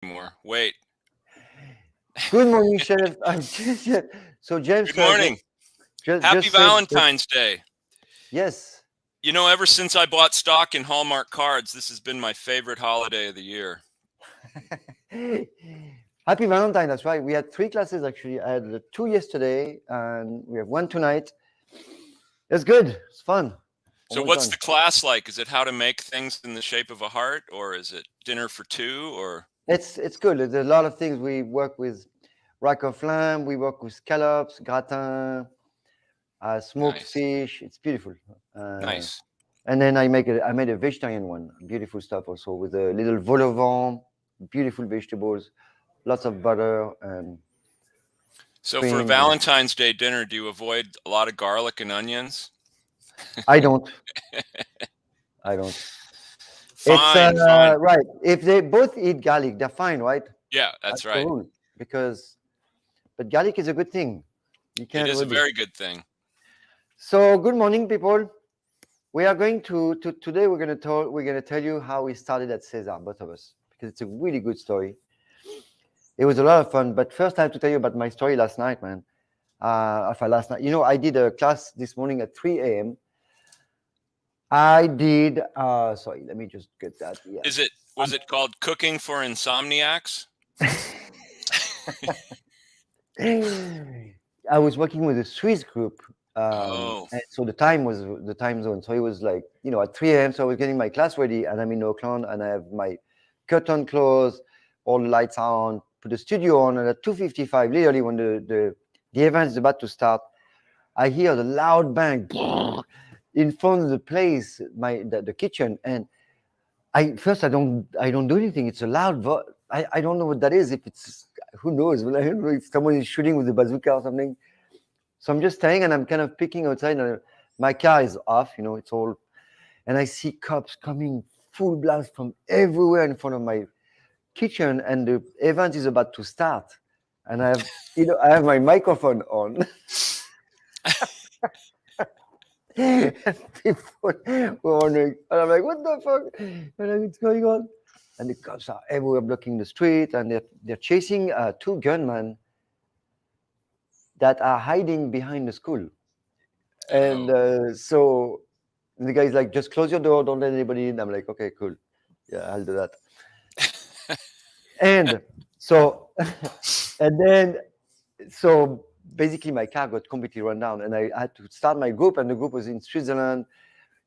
anymore. Wait. Good morning, Chef. So James, Good morning. Happy just said that, Valentine's Day. yes. You know, ever since I bought stock in Hallmark cards, this has been my favorite holiday of the year. Happy Valentine. That's right. We had 3 classes actually. I had two yesterday, and we have one tonight. It's good. It's fun. So, Almost what's done. the class like? Is it how to make things in the shape of a heart, or is it dinner for two? Or It's good. There's a lot of things. We work with rack of lamb. We work with scallops, gratin, smoked nice, fish. It's beautiful. Uh, nice. and then I made a vegetarian one. Beautiful stuff also with a little vol au vent, beautiful vegetables, lots of butter and So, for a cream. And Valentine's Day dinner, do you avoid a lot of garlic and onions? I don't. I don't. It's Fine, fine. right. If they both eat garlic, they're fine, right? Yeah, that's That's the right. rule. Because, but garlic is a good thing. You It can't is a avoid it. very good thing. So, good morning, people. We are going to today. We're gonna tell you how we started at Cesar, both of us, because it's a really good story. It was a lot of fun. But first, I have to tell you about my story last night, man. Last night, I did a class this morning at 3 a.m. I did. Sorry, let me just get that. Is Yes. it was it called Cooking for Insomniacs? I was working with a Swiss group, Oh, and so the time was the time zone. So it was like at 3 a.m. So I was getting my class ready, and I'm in Oakland, and I have my curtain closed, all the lights are on, put the studio on, and at 2:55, literally when the event is about to start, I hear the loud bang in front of the place, the kitchen, and I don't do anything. It's a loud I don't know what that is. If it's who knows? Well, I don't know if someone is shooting with a bazooka or something. So I'm just staying and I'm kind of peeking outside. And my car is off. It's all, and I see cops coming full blast from everywhere in front of my kitchen, and the event is about to start. And I have my microphone on. And people were wondering, and I'm like, what the fuck? And like, what's going on? And the cops are everywhere blocking the street, and they're chasing two gunmen that are hiding behind the school. And oh. so the guy's like, just close your door, don't let anybody in. I'm like, okay, cool. Yeah, I'll do that. And so, and then, so basically my car got completely run down, and I had to start my group, and the group was in Switzerland,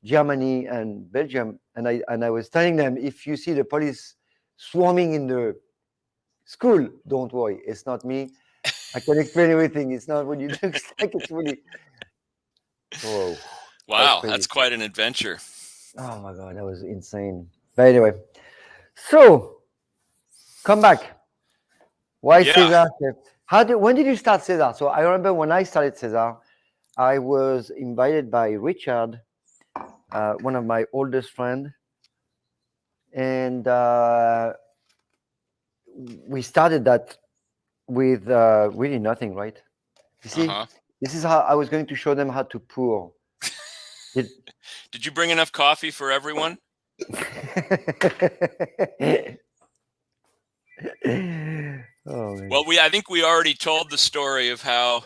Germany, and Belgium. And I was telling them, if you see the police swarming in the school, don't worry, it's not me. I can explain everything. It's not what it looks like. It's really, oh, that was Wow, crazy. that's quite an adventure. Oh my God, that was insane. But anyway, so come back. Why Yeah. Cesar? When did you start Cesar? So I remember when I started Cesar, I was invited by Richard, one of my oldest friend, and we started that with really nothing, right? You see, Uh-huh. this is how I was going to show them how to pour. It, Did you bring enough coffee for everyone? oh man. Well, I think we already told the story of how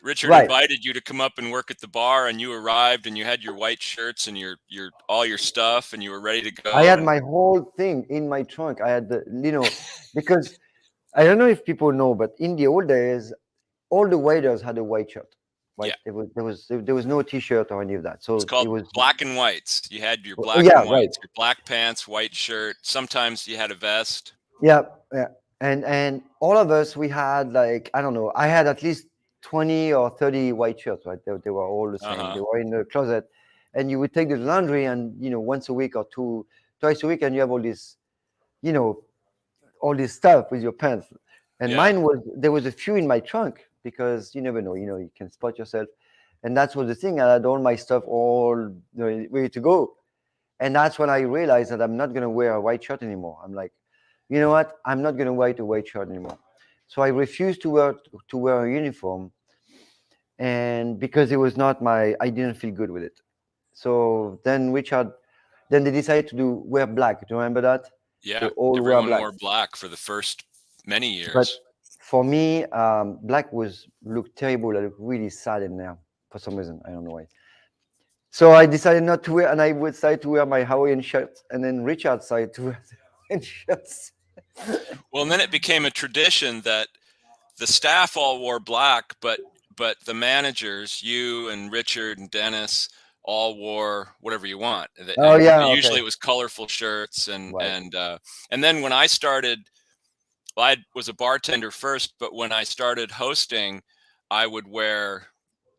Richard Right. invited you to come up and work at the bar, and you arrived and you had your white shirts and your all your stuff and you were ready to I go had and my whole thing in my trunk. I had because I don't know if people know, but in the old days, all the waiters had a white shirt, right? yeah, There was no t-shirt or any of that. it's So it called was, black and whites. You had your oh, black yeah, and right. whites, your black pants, white shirt. Sometimes you had a vest. Yeah, yeah. And all of us, we had like, I don't know, I had at least 20 or 30 white shirts, right? They were all the same. They Uh-huh. were in the closet. And you would take the laundry and, once a week or twice a week, and you have you know, all this stuff with your pants. And Yeah. there was a few in my trunk because you never know, you can spot yourself. And that's was the thing. I had all my stuff all ready to go. And that's when I realized that I'm not going to wear a white shirt anymore. I'm like, you know what? I'm not going to wear a white shirt anymore. So I refused to wear a uniform, and because it was not I didn't feel good with it. So then they decided to wear black. Do you remember that? Yeah, They all were everyone black. wore black for the first many But years. for me, black looked terrible. I looked really sad in there for some reason. I don't know why. So I decided not to wear, and I decided to wear my Hawaiian shirt, and then Richard decided to wear the Hawaiian shirts. Well, and then it became a tradition that the staff all wore black, but the managers, you and Richard and Dennis, all wore whatever you want. Oh And yeah, usually okay, it was colorful shirts, right. and then when I started, well, I was a bartender first, but when I started hosting, I would wear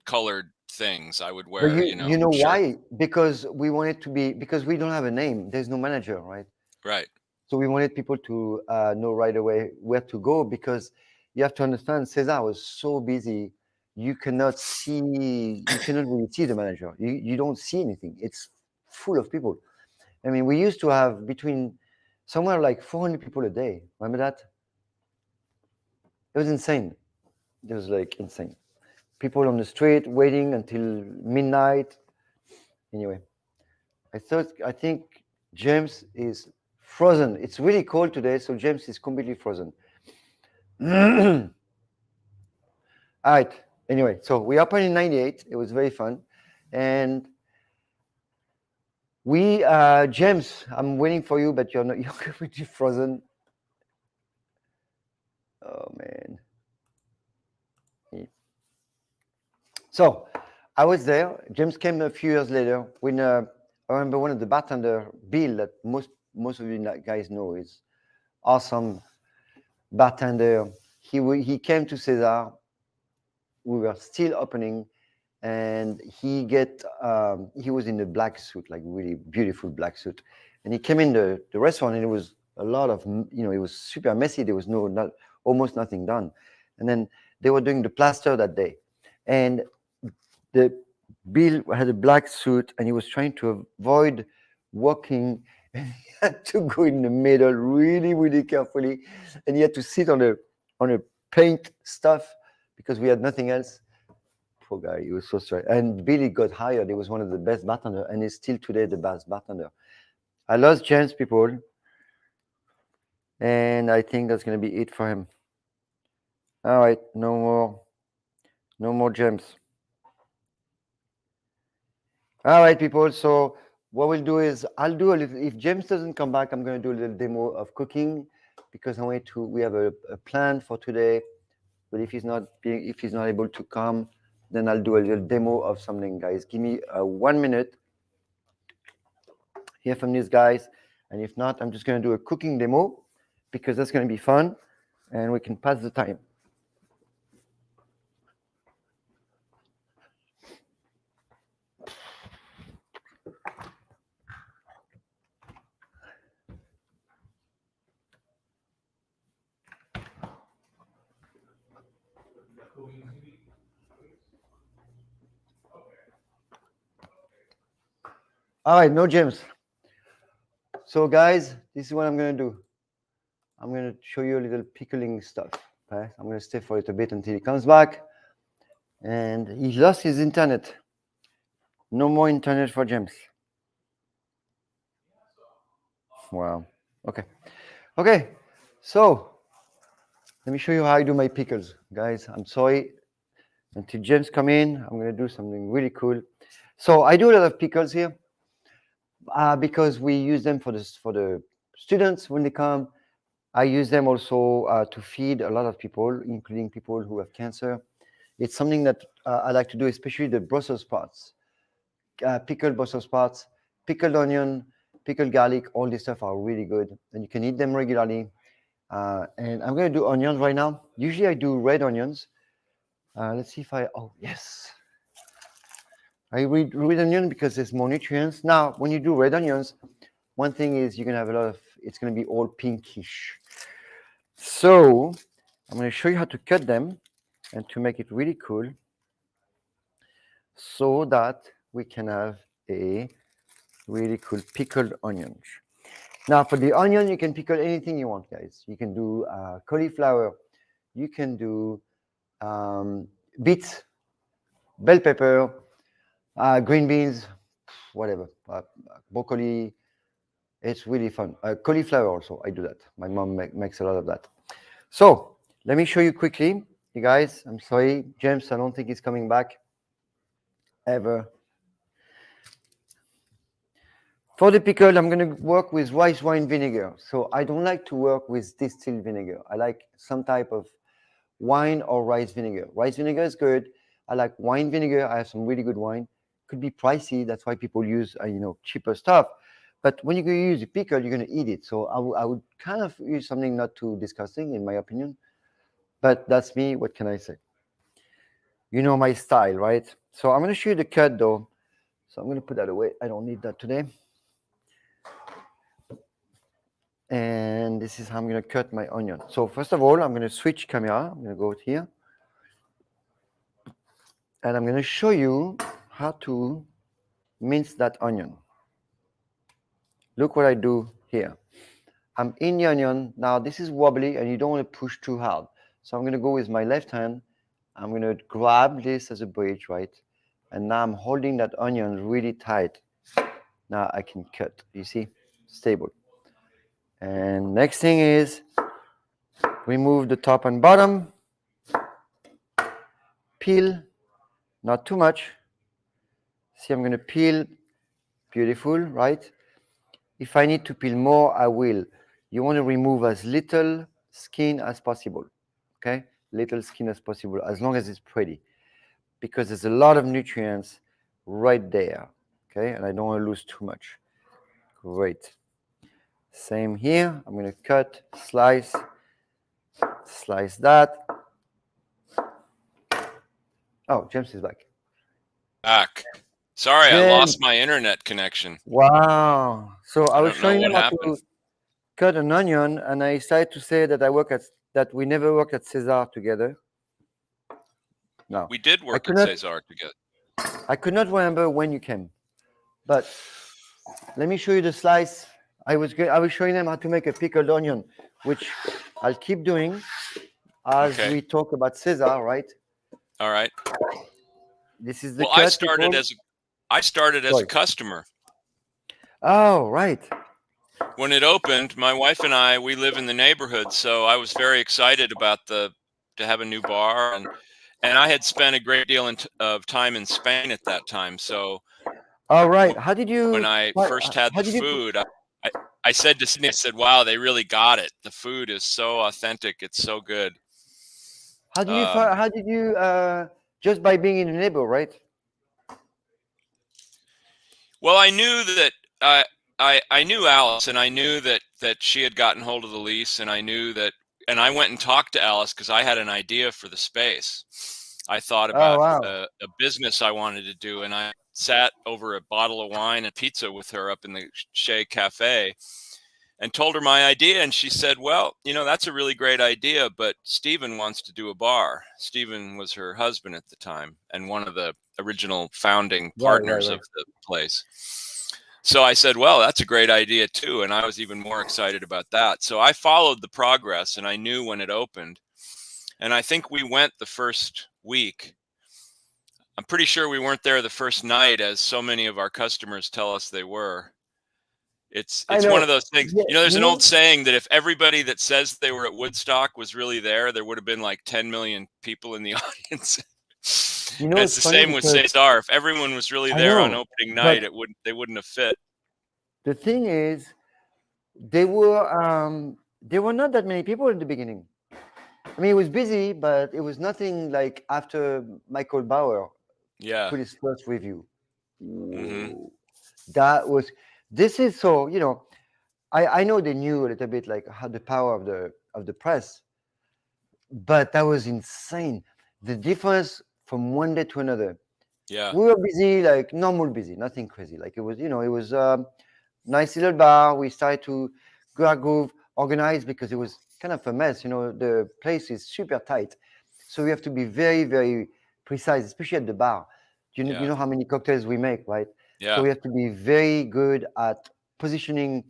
colored things. I would But wear, you know shirt. why? Because we wanted to be, because we don't have a name. There's no manager, right? Right. So we wanted people to know right away where to go, because you have to understand, Cesar was so busy. You cannot really see the manager. You don't see anything. It's full of people. I mean, we used to have between somewhere like 400 people a day. Remember that? It was insane. It was like insane. People on the street waiting until midnight. Anyway, I think James is frozen. It's really cold today, so James is completely frozen. All right. Anyway, so we opened in '98. It was very fun, and James, I'm waiting for you, but you're not. You're completely frozen. Oh man. So I was there. James came a few years later. When I remember one of the bartender, Bill, that most of you guys know, is awesome bartender. He came to Cesar. We were still opening, and he was in a black suit, like really beautiful black suit, and he came in the restaurant, and it was a lot of, it was super messy. There was almost nothing done, and then they were doing the plaster that day, and the Bill had a black suit, and he was trying to avoid walking, and he had to go in the middle really, really carefully, and he had to sit on a paint stuff because we had nothing else. Poor guy, he was so sorry. And Billy got hired. He was one of the best bartender, and he's still today the best bartender. I lost James, people, and I think that's gonna be it for him. All right, no more James. All right, people. So what we'll do is I'll do a little. If James doesn't come back, I'm gonna do a little demo of cooking, because we have a plan for today. But if he's not able to come, then I'll do a little demo of something, guys. Give me 1 minute. Hear from these guys, and if not, I'm just going to do a cooking demo, because that's going to be fun, and we can pass the time. All right, no James. So guys, this is what I'm going to do. I'm going to show you a little pickling stuff. Okay? I'm going to stay for a little bit until he comes back. And he lost his internet. No more internet for James. Wow. Okay. Okay. So let me show you how I do my pickles, guys. I'm sorry. Until James come in, I'm going to do something really cool. So I do a lot of pickles here, because we use them for the students when they come. I use them also to feed a lot of people, including people who have cancer. It's something that I like to do, especially the Brussels sprouts. Pickled Brussels sprouts, pickled onion, pickled garlic, all this stuff are really good, and you can eat them regularly. And I'm going to do onions right now. Usually I do red onions. Let's see if oh yes. I read red onion because there's more nutrients. Now, when you do red onions, one thing is you're going to have it's going to be all pinkish. So I'm going to show you how to cut them and to make it really cool, so that we can have a really cool pickled onion. Now, for the onion, you can pickle anything you want, guys. You can do cauliflower. You can do beets, bell pepper, green beans, whatever, broccoli, It's really fun. Cauliflower also, I do that. My mom makes a lot of that. So let me show you quickly, you guys. I'm sorry, James, I don't think he's coming back ever. For the pickle, I'm going to work with rice wine vinegar. So I don't like to work with distilled vinegar. I like some type of wine or rice vinegar. Rice vinegar is good. I like wine vinegar. I have some really good wine. Could be pricey. That's why people use, cheaper stuff. But when you're going to use a pickle, you're going to eat it. So I would kind of use something not too disgusting, in my opinion. But that's me. What can I say? You know my style, right? So I'm going to show you the cut, though. So I'm going to put that away. I don't need that today. And this is how I'm going to cut my onion. So first of all, I'm going to switch camera. I'm going to go here. And I'm going to show you how to mince that onion. Look what I do here. I'm in the onion. Now this is wobbly and you don't want to push too hard. So I'm going to go with my left hand. I'm going to grab this as a bridge, right? And now I'm holding that onion really tight. Now I can cut, you see, stable. And next thing is remove the top and bottom. Peel, not too much. See, I'm going to peel. Beautiful, right? If I need to peel more, I will. You want to remove as little skin as possible, okay? Little skin as possible, as long as it's pretty, because there's a lot of nutrients right there, okay? And I don't want to lose too much. Great. Same here. I'm going to cut, slice that. Oh, James is back. Back. Sorry, James. I lost my internet connection. Wow. So I was showing them how happened. to cut an onion, and I decided to say that we never worked at Cesar together. No. We did work at Cesar together. I could not remember when you came, but let me show you the slice. I was showing them how to make a pickled onion, which I'll keep doing as we talk about Cesar, right? All right. This is the cut. I started as a customer. Oh, right. When it opened, my wife and we live in the neighborhood, so I was very excited about to have a new bar, and I had spent a great deal of time in Spain at that time. So, all right. How did you? When I first had the food, I said to Sydney, I said, "Wow, they really got it. The food is so authentic. It's so good." How did you? How did you? Just by being in the neighborhood, right? Well, I knew that I knew Alice, and I knew that she had gotten hold of the lease, and I knew that, and I went and talked to Alice because I had an idea for the space. I thought about a business I wanted to do, and I sat over a bottle of wine and pizza with her up in the Chez Cafe and told her my idea, and she said, "Well, that's a really great idea, but Stephen wants to do a bar." Stephen was her husband at the time and one of the original founding partners of the place. So I said, "Well, that's a great idea too," and I was even more excited about that. So I followed the progress, and I knew when it opened, and I think we went the first week. I'm pretty sure we weren't there the first night, as so many of our customers tell us they were. It's one of those things. There's an old saying that if everybody that says they were at Woodstock was really there would have been like 10 million people in the audience. It's the same with Cesar. If everyone was really there on opening night, they wouldn't have fit. The thing is, there were not that many people in the beginning. I mean, it was busy, but it was nothing like after Michael Bauer put his first review. Mm-hmm. This is so, I know they knew a little bit like how the power of the press, but that was insane. The difference from one day to another. Yeah. We were busy, like normal busy, nothing crazy. Like it was nice little bar. We started to groove, organize, because it was kind of a mess. The place is super tight, so we have to be very, very precise, especially at the bar. You know how many cocktails we make, right? Yeah. So we have to be very good at positioning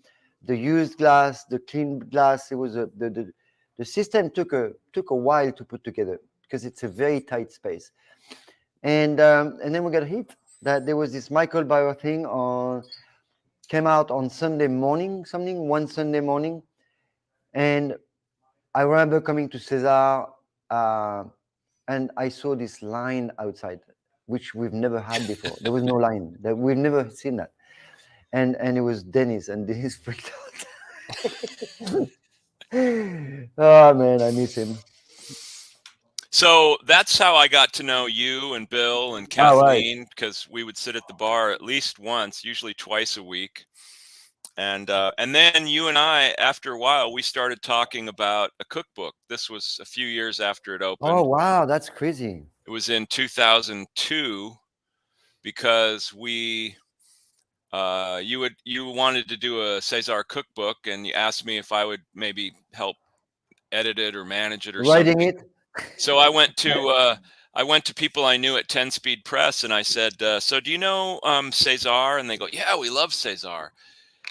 the used glass, the clean glass. It was the system took a while to put together because it's a very tight space. And then we got hit that there was this Michael Bauer thing on came out on Sunday morning, one Sunday morning, and I remember coming to Cesar, and I saw this line outside, which we've never had before. There was no line. We've never seen that. And it was Dennis, and Dennis freaked out. Oh man, I miss him. So that's how I got to know you and Bill and All right. Kathleen, because we would sit at the bar at least once, usually twice a week. And then you and I, after a while, we started talking about a cookbook. This was a few years after it opened. Oh wow, that's crazy. It was in 2002 because you wanted to do a Cesar cookbook, and you asked me if I would maybe help edit it or manage it or Writing something. it. So I went to people I knew at 10 Speed Press, and I said, so do you know Cesar? And they go, yeah, we love Cesar.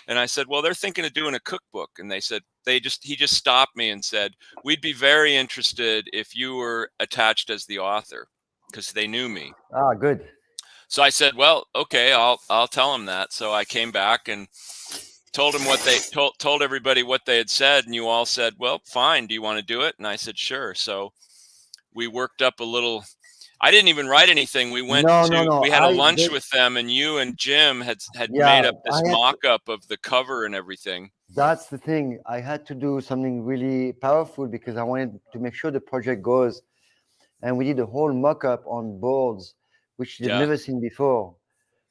And I said, well, they're thinking of doing a cookbook. And they said, he just stopped me and said, we'd be very interested if you were attached as the author, because they knew me. Ah, good. So I said, well, okay, I'll tell them that. So I came back and told them what they told everybody what they had said. And you all said, well, fine. Do you want to do it? And I said, sure. So we worked up a little. I didn't even write anything. We went No. we had a lunch with them, and you and Jim had made up this mock-up of the cover and everything. That's the thing. I had to do something really powerful because I wanted to make sure the project goes. And we did a whole mock-up on boards, which they'd never seen before.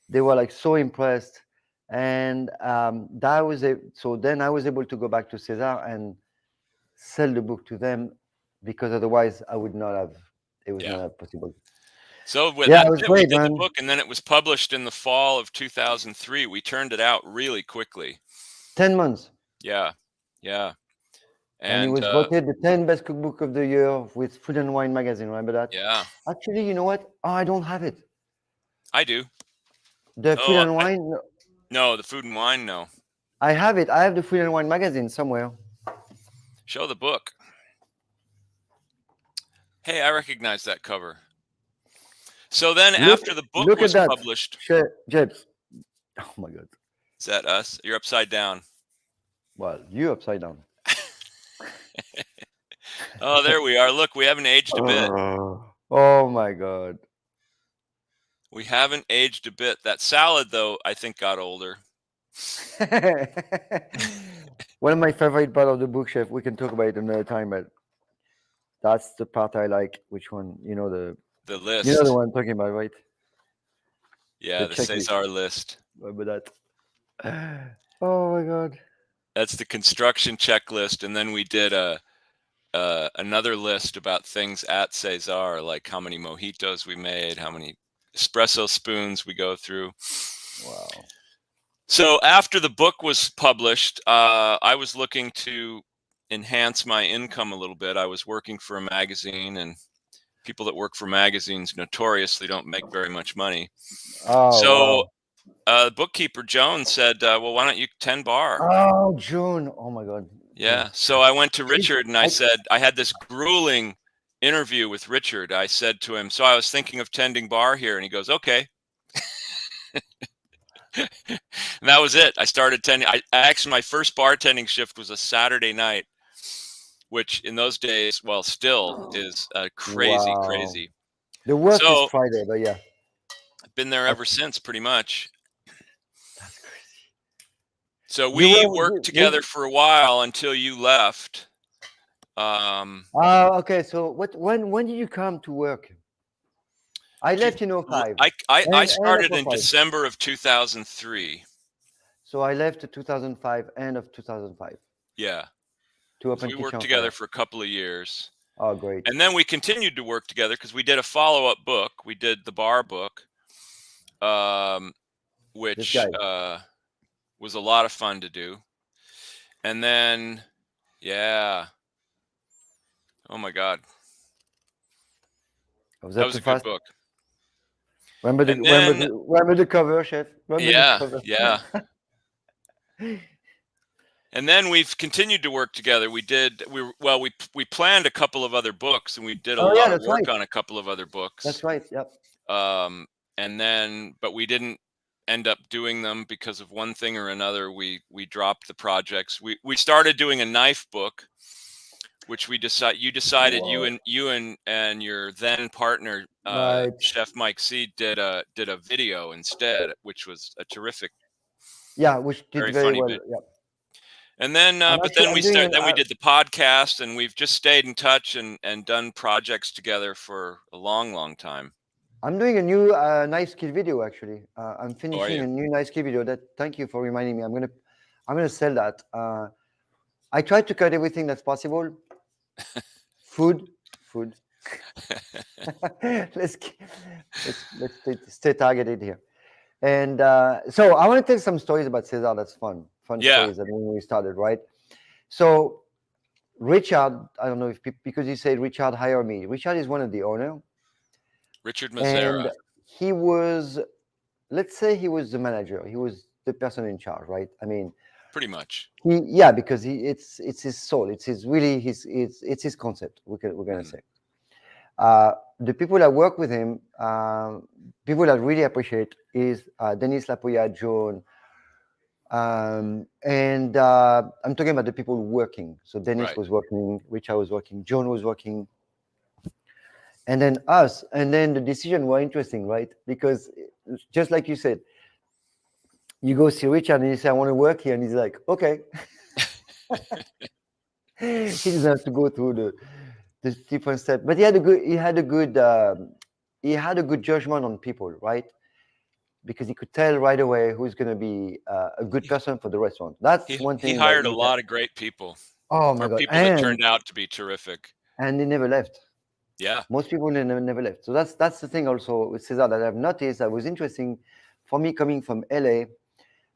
They were like so impressed. And that was it. So then I was able to go back to Cesar and sell the book to them, because otherwise I would not have. It was not possible. So it was great, we did man. the book, and then it was published in the fall of 2003. We turned it out really quickly. 10 months. Yeah. And it was voted the 10 best cookbook of the year with Food and Wine magazine. Remember that? Yeah. Actually, you know what? Oh, I don't have it. I do. The Food and Wine? No, the Food and Wine, no. I have it. I have the Food and Wine magazine somewhere. Show the book. Hey, I recognize that cover. So then after the book was published. Jebs. Oh my God. Is that us? You're upside down. Well, you're upside down. Oh, there we are. Look, we haven't aged a bit. Oh my God. We haven't aged a bit. That salad, though, I think got older. One of my favorite part of the book, Chef, we can talk about it another time, but that's the part I like. Which one? You know, the list. You know the one I'm talking about, right? Yeah, the Cesar list. Remember that? Oh my God. That's the construction checklist, and then we did another list about things at Cesar, like how many mojitos we made, how many espresso spoons we go through. Wow. So after the book was published, I was looking to enhance my income a little bit. I was working for a magazine, and people that work for magazines notoriously don't make very much money. Oh, the bookkeeper, Joan, said, well, why don't you 10 bar? Oh, Joan. Oh my God. Yeah. So I went to Richard and I said, I had this grueling interview with Richard. I said to him, so I was thinking of tending bar here. And he goes, okay. And that was it. I started tending. Actually, my first bartending shift was a Saturday night, which in those days, well, still is crazy. The work is Friday, but yeah. I've been there ever since, pretty much. That's crazy. So we worked together for a while until you left. Okay. So when did you come to work? I left in 2005. I started in December of 2003. So I left in 2005, end of 2005. Yeah. To open we worked together for a couple of years. Oh, great. And then we continued to work together because we did a follow-up book. We did the bar book, which was a lot of fun to do. And then, yeah. Oh, my God. That was a good book. Remember the cover, Chef? Yeah. And then we've continued to work together. We planned a couple of other books, and we did a lot of work on a couple of other books. That's right. Yep. And then, but we didn't end up doing them because of one thing or another. We dropped the projects. We started doing a knife book, which you decided you and your then partner, Right. Chef Mike C, did a video instead, which was a terrific, Yeah, which did very very funny well. video. Yeah. And then, but then we did the podcast, and we've just stayed in touch and done projects together for a long, long time. I'm doing a new nice kid video actually. I'm finishing you? a new nice kid video. Thank you for reminding me. I'm gonna sell that. I try to cut everything that's possible. Food. let's stay targeted here. And so I want to tell some stories about Cesar. That's fun Yeah. stories that when we started, right? So Richard, I don't know if because you said Richard hired me. Richard is one of the owner. Richard Mazzara. And he was, let's say, he was the manager. He was the person in charge, right? I mean, pretty much. Because it's his soul. It's his concept. We're gonna say. The people that work with him, people that really appreciate is Denis Lapoya, Joan, and I'm talking about the people working. So Denis was working, Richard was working, Joan was working, and then us. And then the decision were interesting, right? Because just like you said, you go see Richard and you say, I want to work here. And he's like, okay. He doesn't have to go through the different steps. But he had a good judgment on people, right? Because he could tell right away who's going to be a good person for the restaurant. That's one thing. He hired a lot of great people. Oh my God. People that turned out to be terrific. And they never left. Yeah. Most people never left. So that's the thing also with Cesar that I've noticed that was interesting for me coming from LA.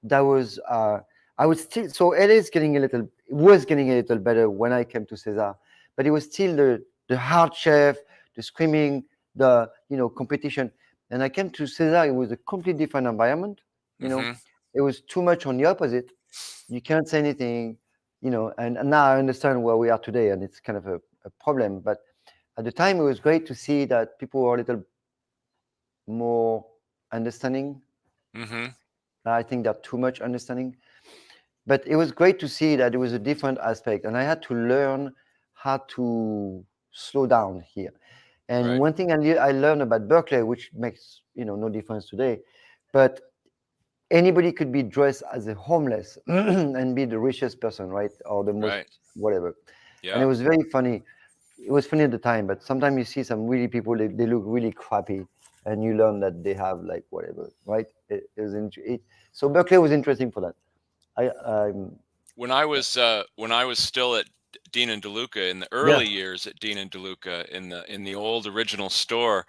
That was I was still, so LA was getting a little better when I came to Cesar, but it was still the hard chef, the screaming, the competition. And I came to Cesar, it was a completely different environment. It was too much on the opposite. You can't say anything, and now I understand where we are today, and it's kind of a problem. But at the time, it was great to see that people were a little more understanding. I think that too much understanding. But it was great to see that it was a different aspect. And I had to learn how to slow down here. And one thing I learned about Berkeley, which makes no difference today, but anybody could be dressed as a homeless and be the richest person, right? Or the most whatever. Yeah. And it was very funny. It was funny at the time, but sometimes you see some really people, they look really crappy, and you learn that they have like whatever, right? So Berkeley was interesting for that. When I was still at Dean and DeLuca in the early years at Dean and DeLuca in the old original store,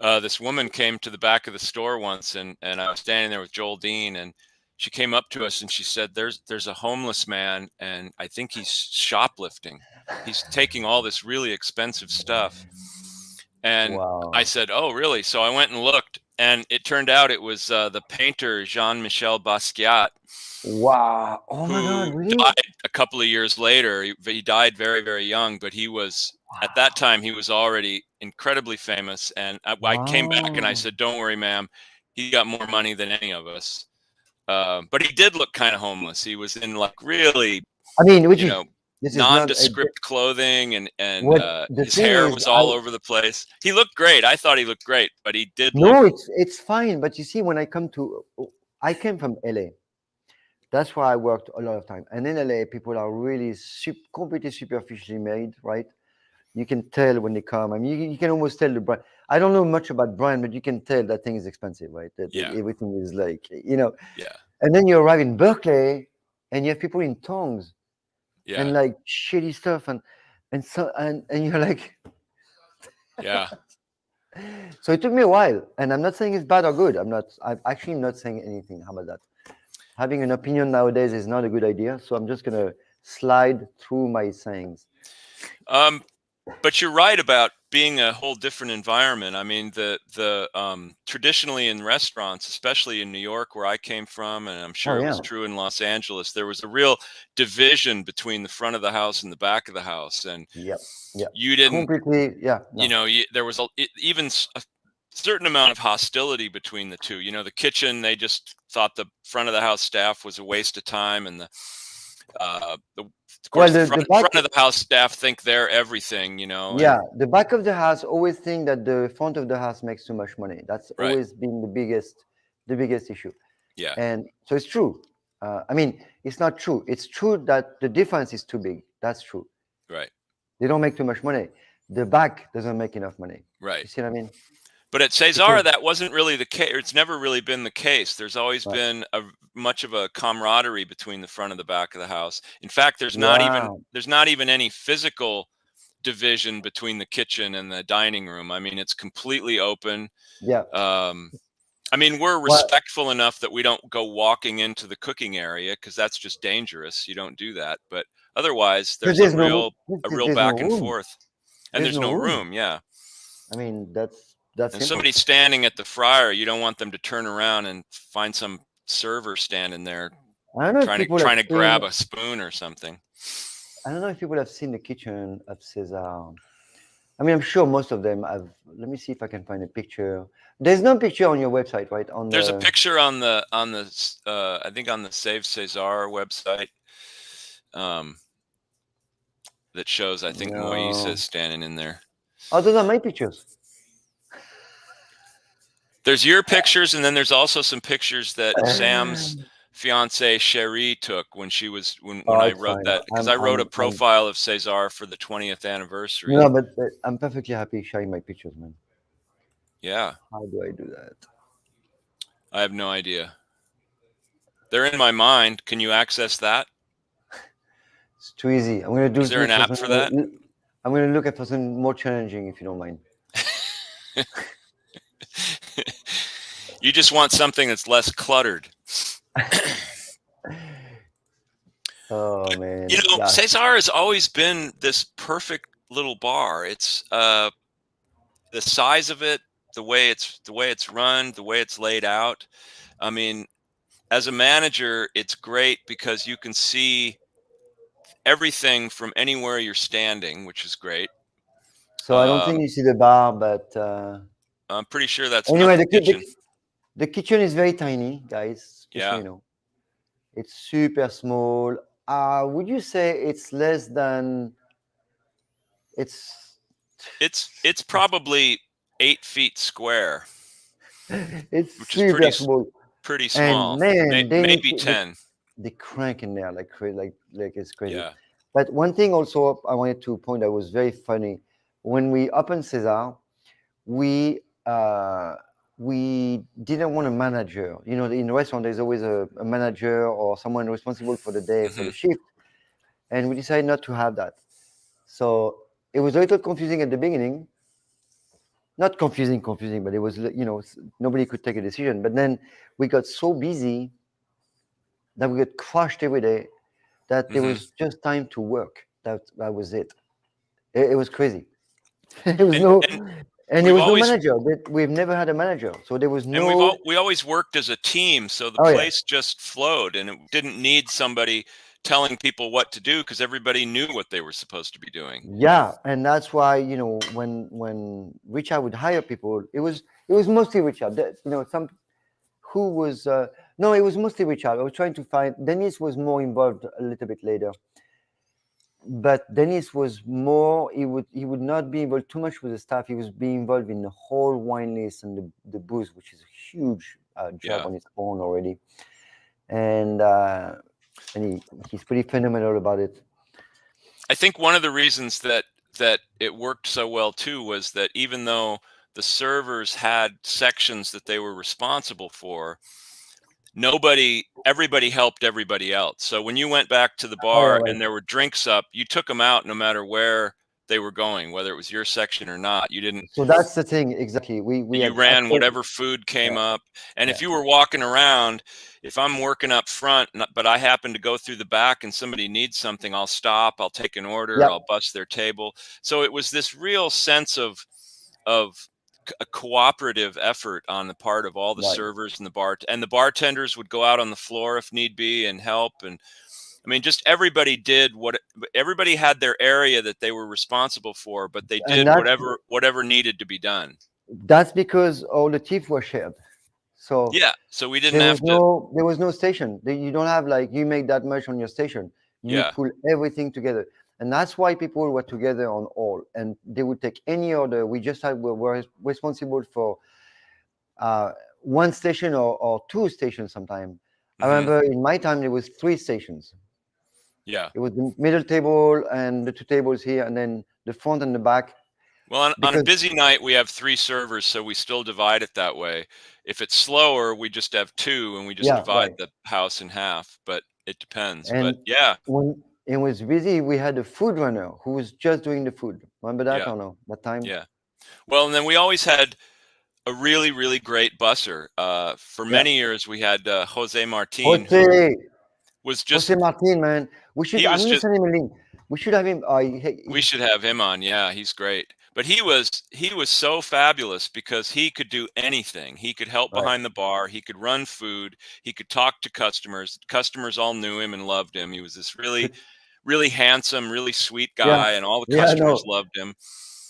this woman came to the back of the store once, and I was standing there with Joel Dean, and she came up to us and she said, "There's a homeless man, and I think he's shoplifting. He's taking all this really expensive stuff." And I said, "Oh, really?" So I went and looked, and it turned out it was the painter JeanMichel Basquiat. Wow! Oh my God! Really? Died a couple of years later. He died very, very young, but he was at that time he was already incredibly famous. And I came back and I said, "Don't worry, ma'am. He got more money than any of us." But he did look kind of homeless. He was in like really, nondescript clothing, and his hair was all over the place. He looked great. I thought he looked great, but he did. It's fine. But you see, when I came from LA. That's where I worked a lot of time. And in LA, people are really completely superficially made, right? You can tell when they come. I mean, you can almost tell the brand. I don't know much about brand, but you can tell that thing is expensive, right? That everything is like, Yeah. And then you arrive in Berkeley, and you have people in tongs, and like shitty stuff, and you're like, yeah. So it took me a while, and I'm not saying it's bad or good. I'm actually not saying anything. How about that? Having an opinion nowadays is not a good idea, so I'm just going to slide through my sayings. But you're right about being a whole different environment. I mean, the traditionally in restaurants, especially in New York, where I came from, and I'm sure it was true in Los Angeles, there was a real division between the front of the house and the back of the house, and you didn't completely, there was even certain amount of hostility between the two. You know, the kitchen, they just thought the front of the house staff was a waste of time, and of Well, course the the back, front of the house staff think they're everything, you know. yeah, the back of the house always think that the front of the house makes too much money. That's Right. always been the biggest issue. Yeah. And so it's true. I mean, it's not true. It's true that the difference is too big. That's true. Right. They don't make too much money. The back doesn't make enough money. Right. You see what I mean? But at Cesar, that wasn't really the case. It's never really been the case. There's always Right. been much of a camaraderie between the front and the back of the house. In fact, there's not even any physical division between the kitchen and the dining room. I mean, it's completely open. Yeah. I mean, we're respectful enough that we don't go walking into the cooking area, because that's just dangerous. You don't do that. But otherwise, there's a real back and forth. And there's no room. Yeah. I mean, that's and somebody standing at the fryer, you don't want them to turn around and find some server standing there trying to grab a spoon or something. I don't know if people have seen the kitchen of Cesar. I mean, I'm sure most of them have. Let me see if I can find a picture. There's no picture on your website, right? There's a picture on the I think on the Save Cesar website, that shows, I think, Moise is standing in there. Oh, those are my pictures. There's your pictures, and then there's also some pictures that Sam's fiance Cherie took when she was when I wrote that, because I wrote a profile of Cesar for the 20th anniversary. No, but I'm perfectly happy sharing my pictures, man. Yeah. How do I do that? I have no idea. They're in my mind. Can you access that? It's too easy. I'm gonna do. Is there an app for that? I'm gonna look at something more challenging, if you don't mind. You just want something that's less cluttered. Oh man! You know, Cesar has always been this perfect little bar. It's the size of it, the way it's run, the way it's laid out. I mean, as a manager, it's great because you can see everything from anywhere you're standing, which is great. So I don't think you see the bar, but I'm pretty sure that's anyway. not the kitchen. The kitchen is very tiny, guys. Just so you know, it's super small. Would you say it's less than? It's probably 8 feet square. It's super small. Pretty small. And man, maybe 10. They crank in there like it's crazy. Yeah. But one thing also I wanted to point out was very funny. When we opened Cesar, we didn't want a manager. You know, in the restaurant, there's always a manager or someone responsible for the day, for the shift. And we decided not to have that. So it was a little confusing at the beginning. Not confusing, but it was, you know, nobody could take a decision. But then we got so busy that we got crushed every day that there was just time to work. That was it. It was crazy. There was and there was no manager. We've never had a manager, so there was no. And we always worked as a team, so the place just flowed, and it didn't need somebody telling people what to do because everybody knew what they were supposed to be doing. Yeah, and that's why, you know, when Richard would hire people, it was mostly Richard. You know, no, it was mostly Richard. I was trying to find. Dennis was more involved a little bit later. But Dennis was more. He would not be involved too much with the staff. He was being involved in the whole wine list and the booze, which is a huge job on its own already. And he's pretty phenomenal about it. I think one of the reasons that it worked so well too was that even though the servers had sections that they were responsible for, everybody helped everybody else. So when you went back to the bar and there were drinks up, you took them out no matter where they were going, whether it was your section or not. You didn't. So that's the thing, exactly. You ran whatever food came up, and if you were walking around, if I'm working up front, but I happen to go through the back and somebody needs something, I'll stop, I'll take an order, I'll bust their table. So it was this real sense of a cooperative effort on the part of all the servers and the bartenders would go out on the floor if need be and help. And I mean, just everybody everybody had their area that they were responsible for, but they did whatever needed to be done. That's because all the tips were shared. So Yeah, so we didn't have to. there was no station. You don't have like you make that much on your station. You Yeah. pull everything together, and that's why people were together on all, and they would take any order. We just had were responsible for uh, one station or two stations. Sometimes I Hmm. remember in my time there was three stations. Yeah. It was the middle table and the two tables here, and then the front and the back. Well, on a Because busy night, we have 3 servers, so we still divide it that way. If it's slower, we just have 2, and we just yeah, divide right. the house in half. But it depends. But And yeah, when it was busy, we had a food runner who was just doing the food. Remember that yeah, or no? That time? yeah. Well, and then we always had a really, really great busser. For Yeah. many years, we had Jose Martin, who Jose, was Jose just Martin, man. We should. he I'm was gonna just send him a link. We should have him. we should have him on. Yeah, he's great. But he was so fabulous because he could do anything. He could help right. behind the bar. He could run food. He could talk to customers. Customers all knew him and loved him. He was this really, Could, really handsome, really sweet yeah. guy, and all the Yeah. I customers know. loved him.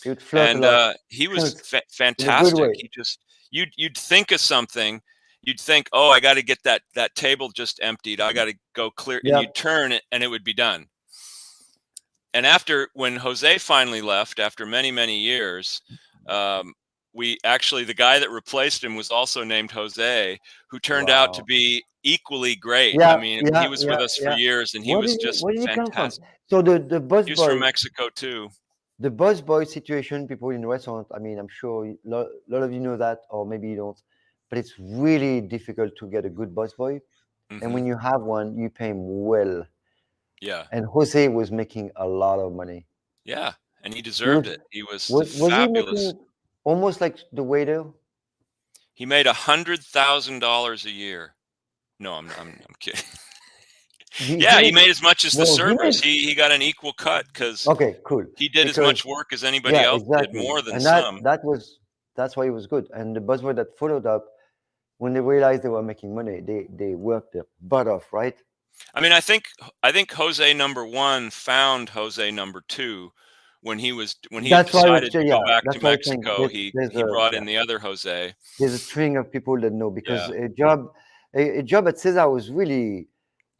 He would flirt a And lot he was in a good fantastic. way. He just you'd think of something. You'd think, oh, I got to get that table just emptied. I got to go clear, and Yeah. you'd turn it, and it would be done. And after when Jose finally left, after many, many years, we actually the guy that replaced him was also named Jose, who turned out to Wow. be equally great. I Yeah. mean, he Yeah. was Yeah. with us for Yeah. years, and he was just Where did he come from? fantastic. So the bus He was from boy. Mexico too. The busboy situation, people in the restaurant, I mean, I'm sure a lot of you know that, or maybe you don't, but it's really difficult to get a good busboy. And Hmm. when you have one, you pay him well. Yeah, And Jose was making a lot of money. yeah, and he He deserved was, it. He was was he fabulous. making almost like the waiter? He made $100,000 a year. No, I'm kidding. He Yeah, he made, made as much as the no, he servers. made, He got an equal cut because okay, cool. he did as Because, much work as anybody yeah, else did, exactly. more than And some. that's why he was good. And the busboy that followed up, when they realized they were making money, they worked their butt off, right? I mean, I think Jose number one found Jose number two when he had That's why I was decided to saying, go yeah, back to that's why I was saying Mexico. He brought in the other Jose. there's a string of people that know because Yeah, a job at Cesar was really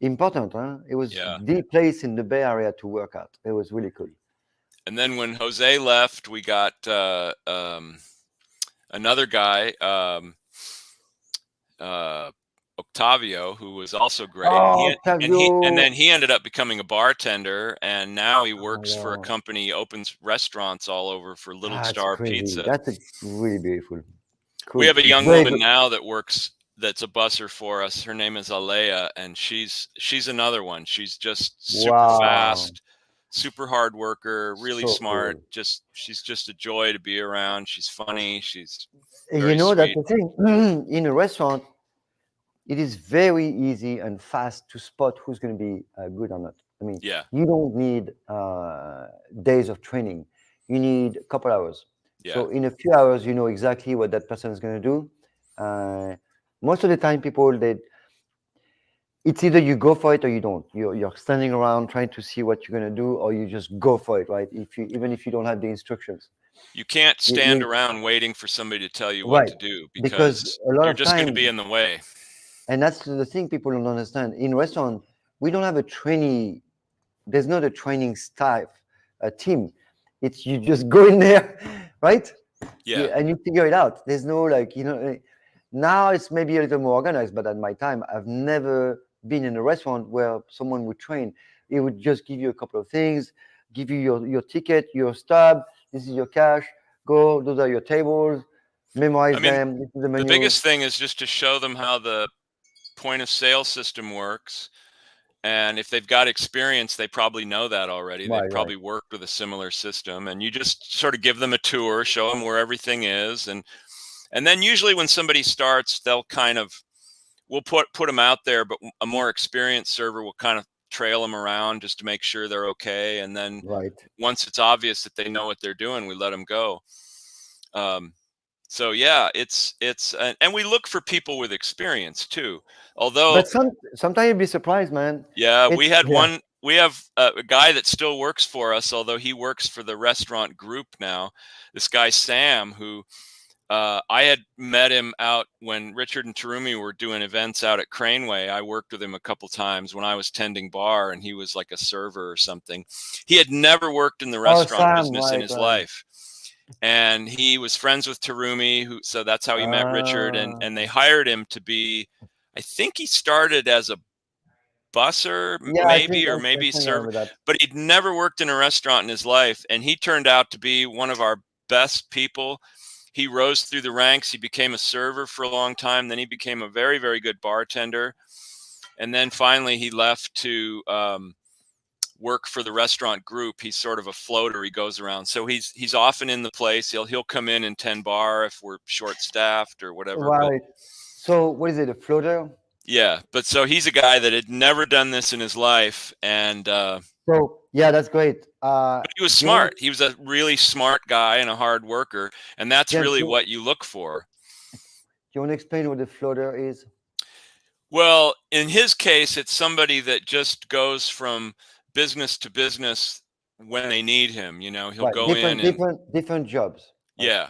important, huh? It was yeah. the place in the Bay Area to work at. It was really cool. And then when Jose left, we got another guy, uh, Octavio, who was also great. And Oh, and Octavio. then he ended up becoming a bartender, and now he Oh, works for a yeah. company, opens restaurants all over for Little That's Star crazy. Pizza. That's a really beautiful. We Cool. have a young Very woman good. now that's a busser for us. Her name is Alea, and she's another one. She's just super Wow. fast, super hard worker, really So smart. cool. She's just a joy to be around. She's funny. She's You very know, that's sweet. the thing. In a restaurant, it is very easy and fast to spot who's going to be good or not. I mean, Yeah, you don't need days of training. You need a couple hours. yeah. So in a few hours, you know exactly what that person is going to do. Uh, Most of the time, people it's either you go for it or you don't. You're standing around trying to see what you're going to do, or you just go for it, right? If you even if you don't have the instructions, You can't stand you around waiting for somebody to tell you what right? to do Because because a lot you're of just going to times, be in the way. and that's the thing people don't understand. In restaurant, we don't have a trainee. There's not a training staff, a team. It's you just go in there, right? Yeah. And you figure it out. There's no like, now it's maybe a little more organized, but at my time, I've never been in a restaurant where someone would train. It would just give you a couple of things, give you your ticket, your stub, this is your cash, go, those are your tables, I memorize mean, them, this is the the menu. biggest thing is just to show them how the point of sale system works. And if they've got experience, they probably know that already. They've Right, right, probably worked with a similar system. And you just sort of give them a tour, show them where everything is. And then usually when somebody starts, we'll put them out there, but a more experienced server will kind of trail them around just to make sure they're okay. And then right. once it's obvious that they know what they're doing, we let them go. So yeah, and we look for people with experience too. Although, But sometimes you'd be surprised, man. yeah, It's yeah, we have a guy that still works for us, although he works for the restaurant group now. This guy Sam, who I had met him out when Richard and Terumi were doing events out at Craneway. I worked with him a couple times when I was tending bar, and he was like a server or something. He had never worked in the Oh, restaurant Sam, business in right, his right. life. And he was friends with Terumi, so that's how he met Richard. Ah, And they hired him to be, I think he started as a busser, yeah, or I maybe think I server, remember that. but he'd never worked in a restaurant in his life. And he turned out to be one of our best people. He rose through the ranks. He became a server for a long time. Then he became a very, very good bartender. And then finally he left to work for the restaurant group. He's sort of a floater. He goes around. So he's often in the place. He'll come in and tend bar if we're short staffed or whatever. But Right. So what is it, a floater? yeah, but so he's a guy that had never done this in his life, and So yeah, that's great. but he was Do you want smart. He was a really smart guy and a hard worker, and that's James, really what you look for. do you want to explain what a floater is? Well, in his case, it's somebody that just goes from business to business when they need him. You know, he'll Right, go in and different jobs. Right. yeah,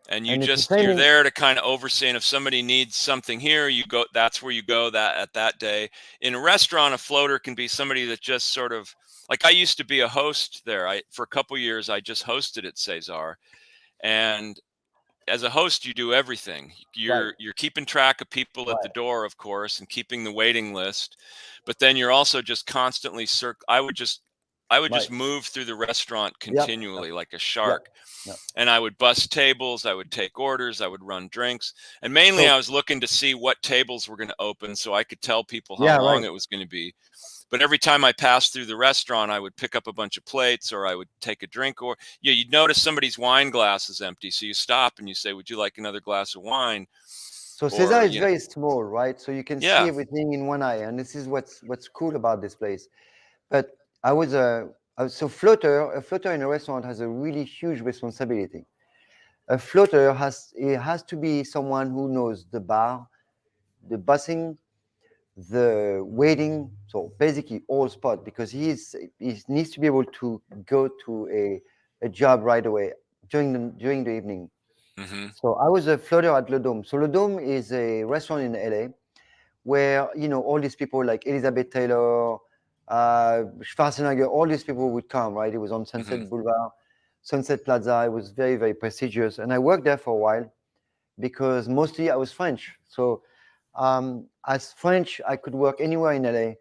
and And it's the you're same in there to kind of oversee. And if somebody needs something here, you go. That's where you go. That at that day in a restaurant, a floater can be somebody that just sort of like I used to be a host there. I for a couple years I just hosted at Cesar, and as a host, you do everything. right, You're keeping track of people at the right, door, of course, and keeping the waiting list. But then you're also just constantly I would right. just move through the restaurant Yep, continually like a yep, shark. yep. And I would bus tables, I would take orders, I would run drinks. And mainly I So was looking to see what tables were going to open so I could tell people how yeah, long right. it was going to be. But every time I passed through the restaurant, I would pick up a bunch of plates or I would take a drink or you'd notice somebody's wine glass is empty. So you stop and you say, would you like another glass of wine? So Cesar Or, is very small, right? So you can see yeah. everything in one eye, and this is what's cool about this place. But so a floater in a restaurant has a really huge responsibility. A floater has to be someone who knows the bar, the bussing, the waiting, so basically all spot because he needs to be able to go to a job right away during the evening. Hmm. So I was a floater at Le Dome. So Le Dome is a restaurant in LA where all these people like Elizabeth Taylor, Schwarzenegger, all these people would come. Right, it was on Hmm. Sunset Boulevard, Sunset Plaza. It was very very prestigious, and I worked there for a while because mostly I was French. So as French, I could work anywhere in LA.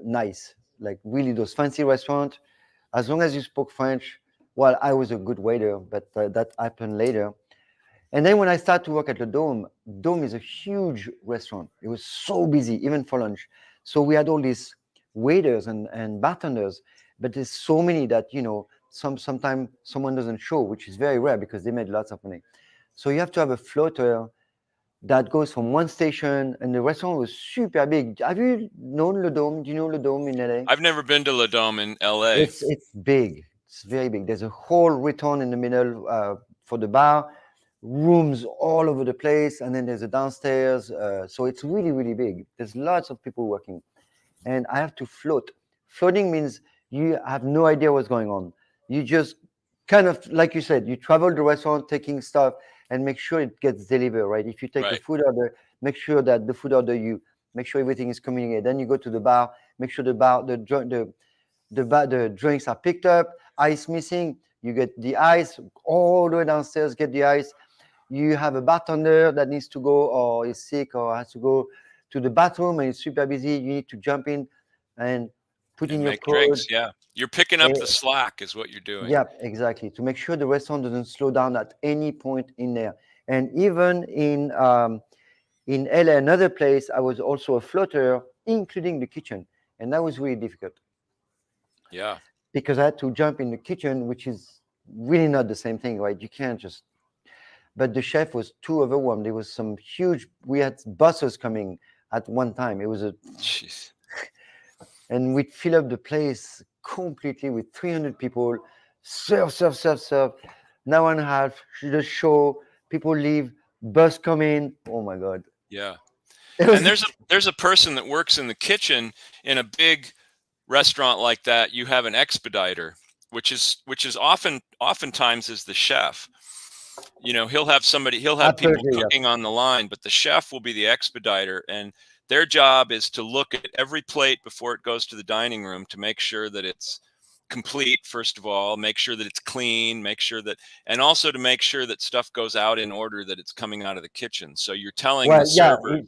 Nice, like really those fancy restaurants. As long as you spoke French, well, I was a good waiter, but that happened later. And then when I started to work at the Dome, Dome is a huge restaurant. It was so busy, even for lunch. So we had all these waiters and bartenders, but there's so many that sometimes someone doesn't show, which is very rare because they made lots of money. So you have to have a floater that goes from one station, and the restaurant was super big. Have you known Le Dome? Do you know Le Dome in LA? I've never been to Le Dome in LA. It's big. It's very big. There's a whole restaurant in the middle for the bar, rooms all over the place, and then there's a downstairs. So it's really really big. There's lots of people working, and I have to float. Floating means you have no idea what's going on. You just kind of like you said, you travel the restaurant taking stuff and make sure it gets delivered right. If you take a Right. food order, make sure that the food order you make sure everything is communicated. Then you go to the bar, make sure the drinks are picked up, ice missing, you get the ice all the way downstairs, get the ice. You have a bartender that needs to go or is sick or has to go to the bathroom and it's super busy. You need to jump in and put in And your make code. drinks. Yeah. You're picking up the Eh, slack is what you're doing. yeah, exactly. To make sure the restaurant doesn't slow down at any point in there. And even in LA, another place, I was also a floater, including the kitchen, and that was really difficult Yeah. because I had to jump in the kitchen, which is really not the same thing, right? You can't just. But the chef was too overwhelmed. There was some huge. We had buses coming at one time. It was Jeez. and we'd fill up the place completely with 300 people. Serve, serve, serve, serve. Now and a half. The show. People leave. Bus come in. Oh my god. Yeah. It And was. there's a person that works in the kitchen in a big restaurant like that. You have an expediter, which is oftentimes is the chef. he'll have people Absolutely, yeah. cooking on the line, but the chef will be the expediter, and their job is to look at every plate before it goes to the dining room to make sure that it's complete, first of all, make sure that it's clean, and also to make sure that stuff goes out in order, that it's coming out of the kitchen. So you're telling the Well, yeah, server,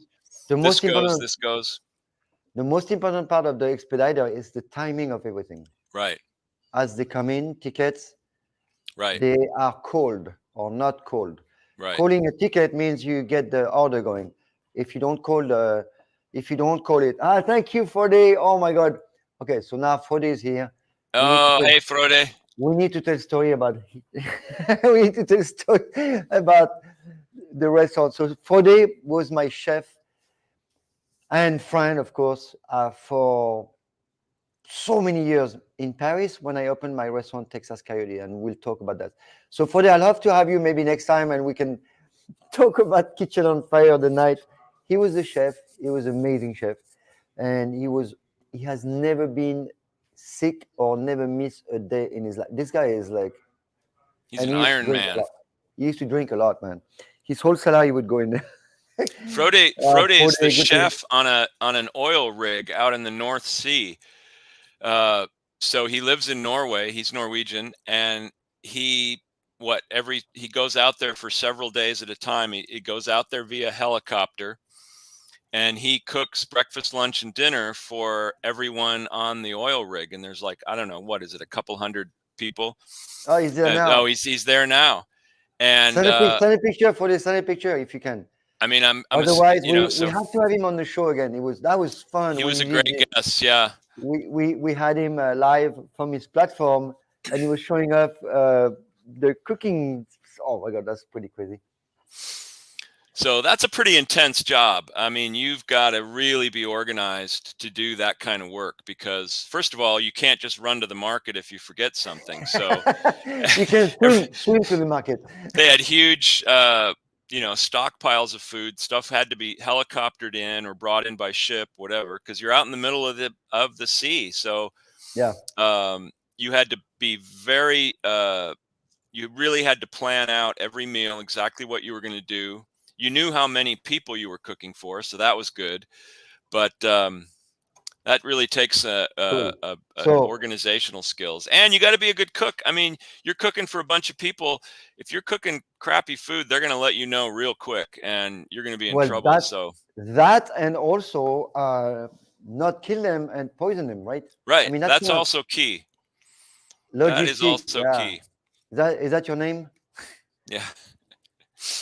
the this most goes, important this goes. the most important part of the expediter is the timing of everything. Right, As they come in, tickets, right, they are called or not called. right. Calling a ticket means you get the order going. If you don't call it, thank you for the, oh my God. Okay, so now Frode is here. Oh, hey, Frode. We need to tell a story about we need to tell a story about the restaurant. So Frode was my chef and friend, of course, for so many years in Paris when I opened my restaurant, Texas Coyote, and we'll talk about that. So Frode, I'd love to have you maybe next time, and we can talk about Kitchen on Fire the night. He was the chef. He was an amazing chef, and he has never been sick or never missed a day in his life. This guy is like, He's and an he used to Iron drink a Man. lot. He used to drink a lot, man. His whole salary would go in there. Frode is the good chef on an oil rig out in the North Sea. So he lives in Norway. He's Norwegian, and he goes out there for several days at a time. He goes out there via helicopter, and he cooks breakfast, lunch, and dinner for everyone on the oil rig. And there's like, I don't know, what is it, a couple hundred people? Oh, he's there now. Oh, he's there now. And send a picture for this. Send a picture if you can. I mean, Otherwise, we have to have him on the show again. That was fun. He was a great guest. Yeah. We had him live from his platform, and he was showing up the cooking. Oh my God, that's pretty crazy. So that's a pretty intense job. I mean, you've got to really be organized to do that kind of work, because first of all, you can't just run to the market if you forget something. So you can swim to the market. They had huge, stockpiles of food. Stuff had to be helicoptered in or brought in by ship, whatever, because you're out in the middle of the sea. So yeah, you had to be very. You really had to plan out every meal, exactly what you were going to do. You knew how many people you were cooking for, so that was good. But that really takes organizational skills, and you got to be a good cook. I mean, you're cooking for a bunch of people. If you're cooking crappy food, they're going to let you know real quick, and you're going to be in trouble. That and also not kill them and poison them, right? Right. I mean, that's also key. That is also key. Is that your name? Yeah.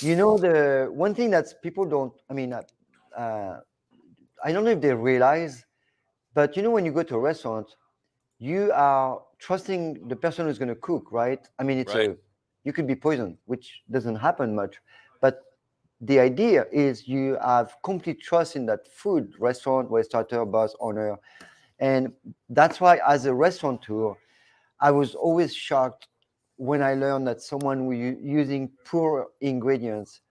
The one thing that people don't, I mean, I don't know if they realize, but when you go to a restaurant, you are trusting the person who's going to cook, right? I mean, you could be poisoned, which doesn't happen much, but the idea is you have complete trust in that food, restaurateur, boss, owner. And that's why as a restaurateur, I was always shocked when I learned that someone was using poor ingredients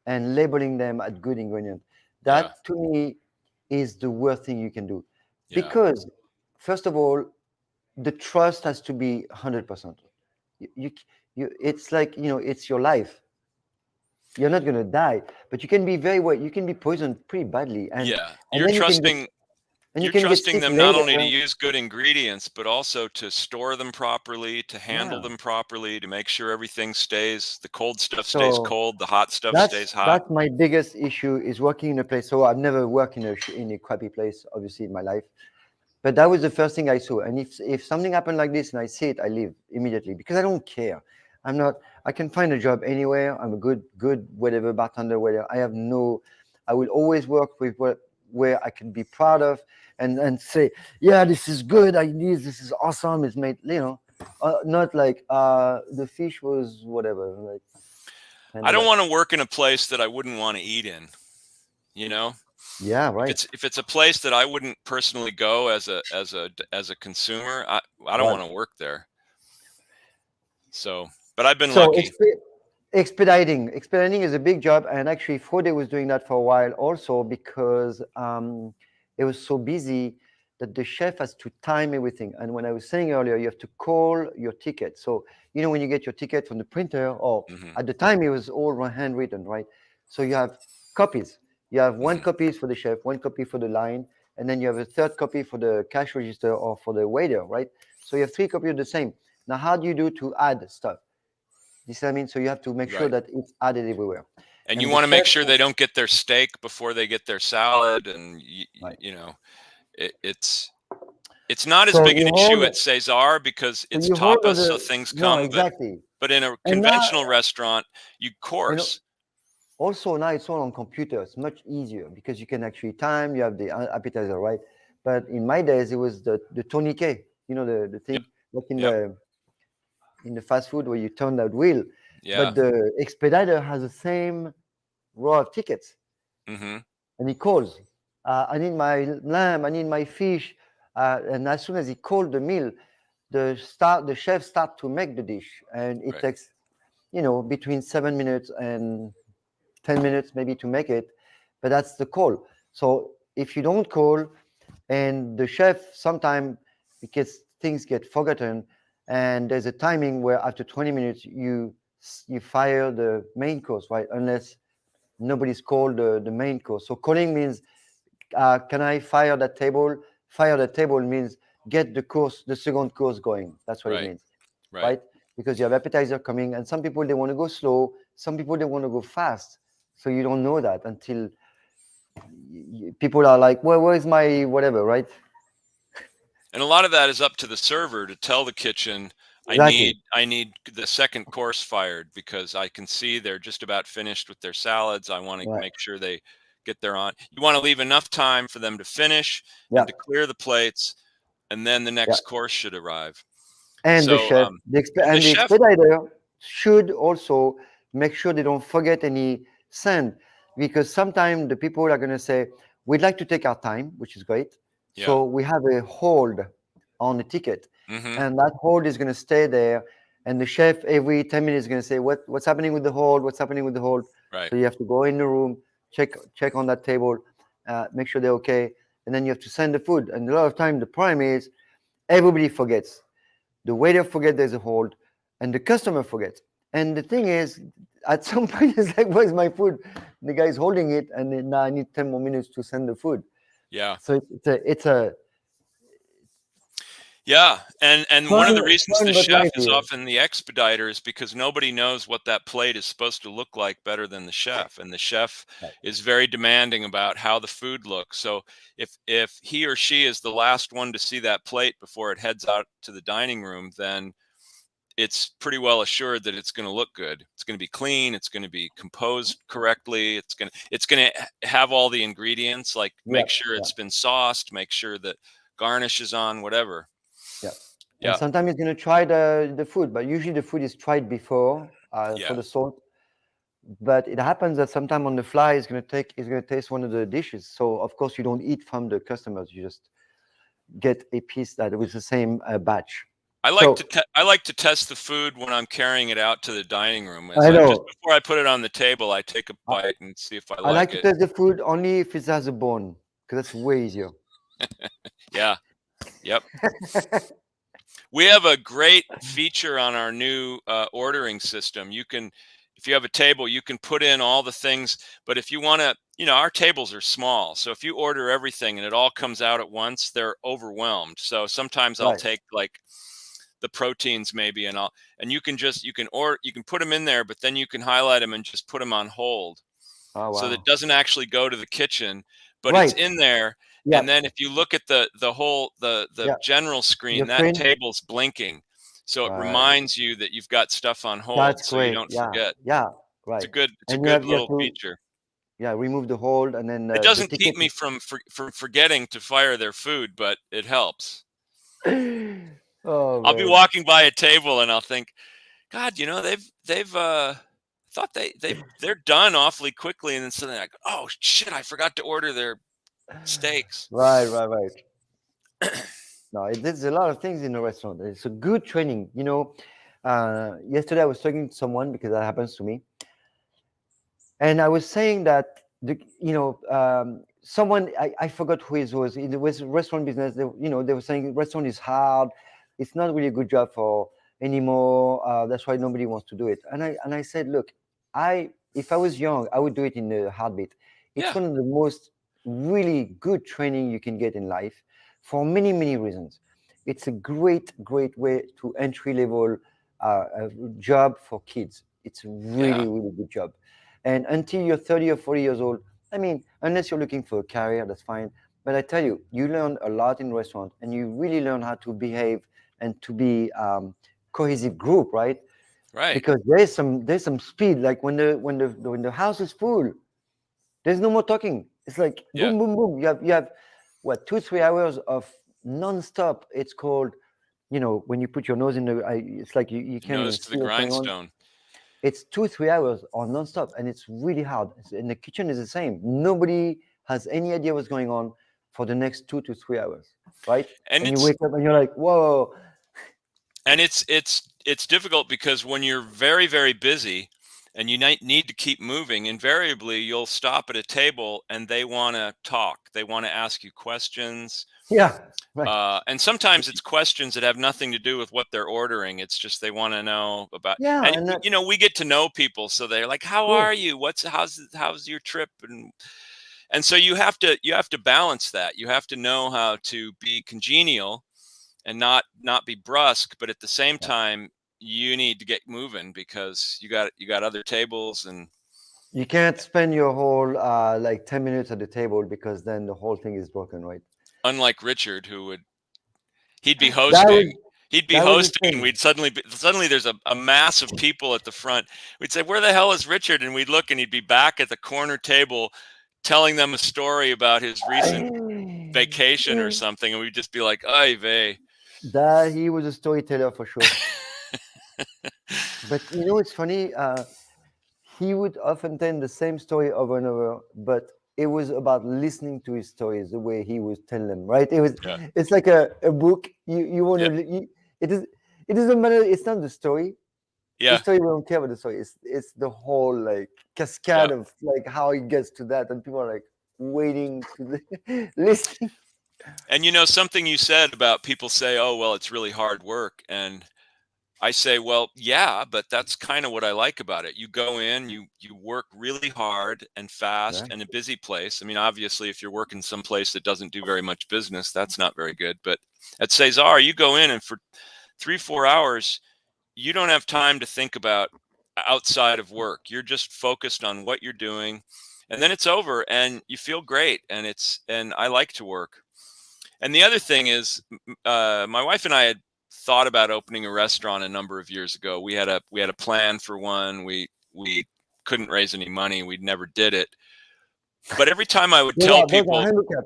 and labeling them as good ingredients. That to me is the worst thing you can do. Yeah. Because first of all, the trust has to be 100%. It's like, it's your life. You're not going to die, but you can be you can be poisoned pretty badly. And you're trusting. You're trusting them not only to use good ingredients, but also to store them properly, to handle them properly, to make sure everything the cold stuff stays cold, the hot stuff stays hot. That's my biggest issue, is working in a place. So I've never worked in a crappy place, obviously, in my life. But that was the first thing I saw. And if something happened like this and I see it, I leave immediately, because I don't care. I can find a job anywhere. I'm a good whatever, bartender, whatever. I will always work with where I can be proud of and say, yeah, this is good. This is awesome. It's made, not like the fish was whatever. Like, I don't want to work in a place that I wouldn't want to eat in, Yeah, right. If it's a place that I wouldn't personally go as a consumer, I don't want to work there. So, but I've been lucky. Expediting is a big job, and actually Frode was doing that for a while also, because it was so busy that the chef has to time everything. And when I was saying earlier, you have to call your ticket. So, when you get your ticket from the printer, or Hmm. at the time it was all handwritten, right? So you have copies. You have one Hmm. copy for the chef, one copy for the line, and then you have a third copy for the cash register or for the waiter, right? So you have three copies of the same. Now, how do you do to add stuff? You see what I mean? So you have to make sure Right. that it's added everywhere. And you And the want to chef, make sure they don't get their steak before they get their salad, and right? it's not as So big an you issue hold, at Cesar because so it's you hold all tapas, so the, things no, come, exactly. but in a And now, conventional restaurant, you and course. also now it's all on computer. It's much easier because you can actually time. You have the appetizer, right? But in my days, it was the tourniquet. The Yep. thing like Yep. in the fast food where you turn that wheel. Yeah. But the expediter has the same row of tickets, Hmm. and he calls. I need my lamb. I need my fish. And as soon as he called the meal, the chef start to make the dish, and it Right. takes between 7 minutes and 10 minutes maybe to make it, but that's the call. So if you don't call, and the chef sometimes, because things get forgotten, and there's a timing where after 20 minutes you fire the main course, right? Unless nobody's called the main course. So calling means, can I fire that table? Fire the table means get the second course going. That's what it Right. means, Right. right? Because you have appetizer coming, and some people they want to go slow, some people they want to go fast. So you don't know that until people are like, well, where's my whatever, right? And a lot of that is up to the server to tell the kitchen, Exactly. I need the second course fired because I can see they're just about finished with their salads. I want to Right. make sure they get their on. You want to leave enough time for them to finish Yeah. and to clear the plates, and then the Yeah. next course should arrive. And the So, chef, and the and the chef, expediter should also make sure they don't forget any sand, because sometimes the people are going to say, we'd like to take our time, which is great. yeah, So we have a hold on the ticket, hmm, and that hold is going to stay there. And the chef every 10 minutes is going to say, what's happening with the hold? What's happening with the hold? right. So you have to go in the room, check on that table, make sure they're okay, and then you have to send the food. And a lot of time the problem is everybody forgets. The waiter forget there's a hold, and the customer forgets. And the thing is, at some point, it's like, where's my food? The guy's holding it, and then now I need 10 more minutes to send the food. Yeah. So it's a Yeah, and one of the reasons fun the but chef lively. is often the expediter is because nobody knows what that plate is supposed to look like better than the chef, and the chef Right. is very demanding about how the food looks. So if he or she is the last one to see that plate before it heads out to the dining room, then it's pretty well assured that it's going to look good. It's going to be clean, it's going to be composed correctly, it's going to have all the ingredients, like Yeah, make sure yeah, it's been sauced, make sure that garnish is on, whatever. yeah. And Yeah, sometimes it's gonna try the food, but usually the food is tried before for yeah. the salt. But it happens that sometime on the fly it's gonna taste one of the dishes. So of course you don't eat from the customers. You just get a piece that was the same batch. So I like to test the food when I'm carrying it out to the dining room. As I I just know before I put it on the table, I take a I, bite and see if I I like like to it. taste the food only if it has a bone, because that's way easier. Yeah, yep. We have a great feature on our new ordering system. You can, if you have a table, you can put in all the things. But if you want to, our tables are small. So if you order everything and it all comes out at once, they're overwhelmed. So sometimes I'll Right. take like the proteins maybe, and you can put them in there, but then you can highlight them and just put them on hold. Oh So that wow. doesn't actually go to the kitchen, but it's Right. in there. Yeah. And then if you look at the whole the Yeah. general screen, The that screen. table's blinking. So it Right. reminds you that you've got stuff on hold That's so you great. don't Yeah. forget. Yeah. It's a Right. good it's a And good you have little to, feature. yeah, remove the hold, and then It the doesn't keep ticket. me from forgetting to fire their food, but it helps. Oh I'll be man. walking by a table and I'll think, God, they've thought they're done awfully quickly, and then suddenly like, oh shit, I forgot to order their steaks. Right. Right. Right. No, there's a lot of things in the restaurant. It's a good training. Yesterday I was talking to someone, because that happens to me, and I was saying that someone, I forgot who it was. In the restaurant business, they were saying restaurant is hard. It's not really a good job for anymore. That's why nobody wants to do it. And I said, look, if I was young, I would do it in a heartbeat. It's Yeah. one of the most really good training you can get in life for many, many reasons. It's a great, great way to entry level job for kids. It's a really, Yeah. really good job. And until you're 30 or 40 years old, I mean, unless you're looking for a career, that's fine. But I tell you, you learn a lot in restaurant, and you really learn how to behave and to be cohesive group, right? Right. Because there's some speed. Like when the house is full, there's no more talking. It's like Yeah. boom, boom, boom. You have what, 2 3 hours of non-stop. It's called, when you put your nose in it's like you can't even Nose to the see what's going on. grindstone. It's 2 3 hours on non-stop, and it's really hard. And the kitchen is the same. Nobody has any idea what's going on for the next 2 to 3 hours, right? And And you it's wake up and you're like, whoa. and it's difficult because when you're very, very busy and you need to keep moving, invariably you'll stop at a table and they want to talk. They want to ask you questions. Yeah, right. And sometimes it's questions that have nothing to do with what they're ordering. It's just they want to know about, Yeah, and and that, we get to know people, so they're like, "How cool. are you? How's your trip?" And so you have to balance that. You have to know how to be congenial and not be brusque, but at the same Yeah. time, you need to get moving because you got other tables. And You can't spend your whole like 10 minutes at the table, because then the whole thing is broken, right? unlike Richard, he'd be That was hosting. He'd be that was the hosting, and thing. we'd suddenly there's a mass of people at the front. We'd say, "Where the hell is Richard?" And we'd look, and he'd be back at the corner table, telling them a story about his recent vacation or something, and we'd just be like, "Ay vey." That he was a storyteller for sure. But it's funny. He would often tell the same story over and over, but it was about listening to his stories, the way he would tell them. Right? Yeah, It's like a book. You want yeah, to. It doesn't matter. It's not the story. The yeah, story, we don't care about the story. It's the whole like yeah. cascade of like how he gets to that, and people are like waiting to listening. And something you said about people say, "Oh, well, it's really hard work," and I say, well, yeah, but that's kind of what I like about it. You go in, you work really hard and fast Right. in a busy place. I mean, obviously, if you're working someplace that doesn't do very much business, that's not very good. But at Cesar, you go in and for 3 4 hours, you don't have time to think about outside of work. You're just focused on what you're doing, and then it's over, and you feel great. And I like to work. And the other thing is, my wife and I had thought about opening a restaurant a number of years ago. We had a plan for one. We couldn't raise any money. We never did it. But every time I would Those tell are those are people, handicap.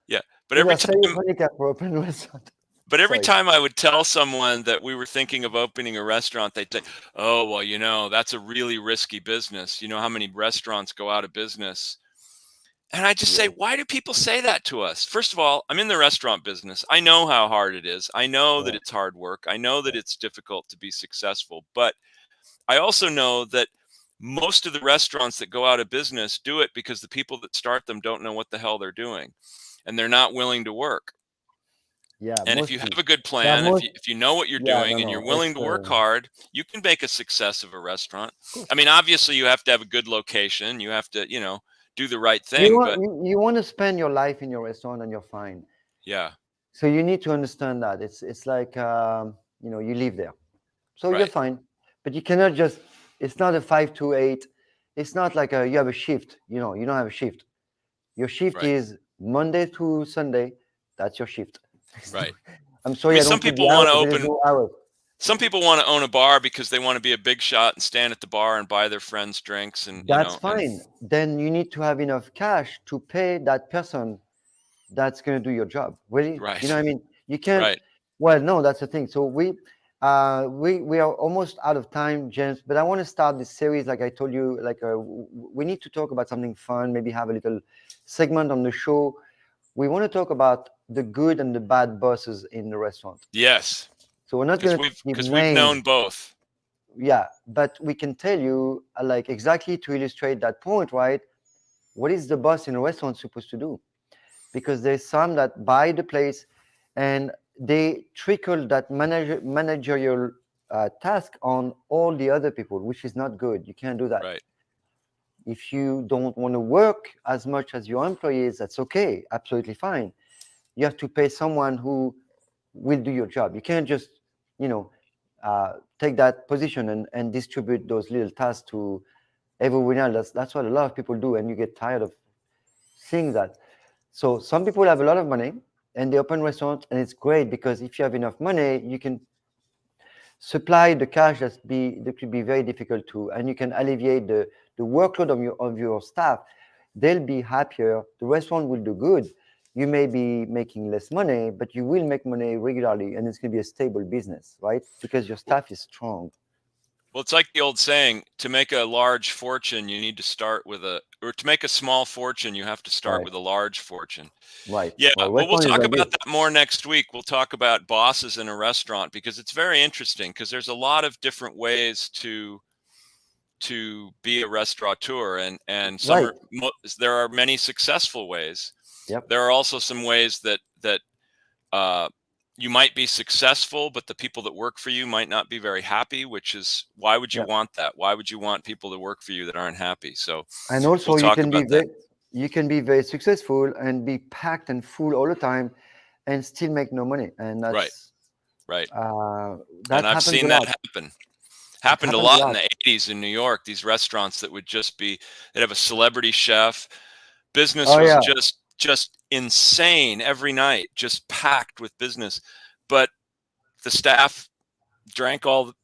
yeah. But Those every are serious time, handicap for open restaurant. but every Sorry. time I would tell someone that we were thinking of opening a restaurant, they'd say, "Oh, well, that's a really risky business. You know how many restaurants go out of business?" And I just say, Yeah. why do people say that to us? First of all, I'm in the restaurant business. I know how hard it is. I know that Yeah. it's hard work. I know that Yeah. it's difficult to be successful. But I also know that most of the restaurants that go out of business do it because the people that start them don't know what the hell they're doing, and they're not willing to work. Yeah. And if you Mostly. have a good Yeah. plan, if Most. you know what you're Yeah. No. doing and you're No. willing It's to work hard, you can make a success of a restaurant. of course. I mean, obviously you have to have a good location. You have to, do the right You thing, want but you, you want to spend your life in your restaurant, and you're fine. yeah, So you need to understand that it's like you live there, so you're right. fine. But you cannot just. It's not a 5 to 8. It's not like you have a shift. You don't have a shift. Your shift Right, is Monday to Sunday. That's your shift. right. I'm I sorry, mean, I don't put the there's no hours. some people want to own a bar because they want to be a big shot and stand at the bar and buy their friends drinks and, That's and fine. Then you need to have enough cash to pay that person that's going to do your job. Really? You know right, what I mean? You can't. right. Well, no, that's the thing. So we are almost out of time, James. But I want to start this series, like I told you. Like we need to talk about something fun. Maybe have a little segment on the show. We want to talk about the good and the bad bosses in the restaurant. Yes, So we're not because going to we've give because we've names. known both. Yeah, but we can tell you, like exactly to illustrate that point, right? what is the boss in a restaurant supposed to do? Because there's some that buy the place and they trickle that managerial task on all the other people, which is not good. You can't do that. Right. If you don't want to work as much as your employees, that's okay, absolutely fine. You have to pay someone who will do your job. You can't just, take that position and distribute those little tasks to everyone else. That's what a lot of people do, and you get tired of seeing that. So some people have a lot of money and they open restaurants, and it's great because if you have enough money, you can supply the cash that could be very difficult to, and you can alleviate the workload of your staff. They'll be happier. The restaurant will do good. You may be making less money, but you will make money regularly, and it's going to be a stable business, right? Because your staff is strong. Well, it's like the old saying, to make a large fortune, you need to start with or to make a small fortune, you have to start with a large fortune. Right. Yeah, Well, we'll talk about that more next week. We'll talk about bosses in a restaurant because it's very interesting because there's a lot of different ways to be a restaurateur, and there are many successful ways. Yep. There are also some ways that you might be successful, but the people that work for you might not be very happy, which is, why would you want that? Why would you want people to work for you that aren't happy? So, and also we'll you can be very successful and be packed and full all the time and still make no money. And that's right. And I've seen that happen. Happened a lot in the 80s in New York. These restaurants that would just be, they'd have a celebrity chef. Business was just insane every night, just packed with business. But the staff drank all the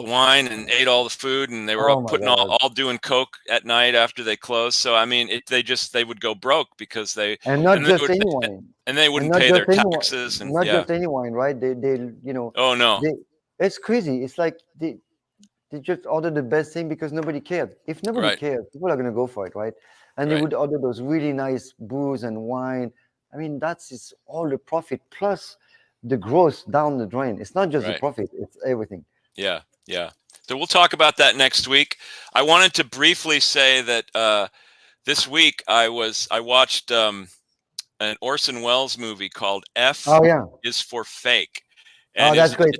wine and ate all the food, and they were all doing coke at night after they closed. So I mean, they would go broke because they and they wouldn't pay their taxes, and just any wine, right? They Oh no, it's crazy. It's like they just order the best thing because nobody cares. If nobody cares, people are going to go for it, right? And they would order those really nice booze and wine. I mean, that's all the profit plus the growth down the drain. It's not just the profit; it's everything. Yeah. So we'll talk about that next week. I wanted to briefly say that this week I watched an Orson Welles movie called F is for Fake. And that's great.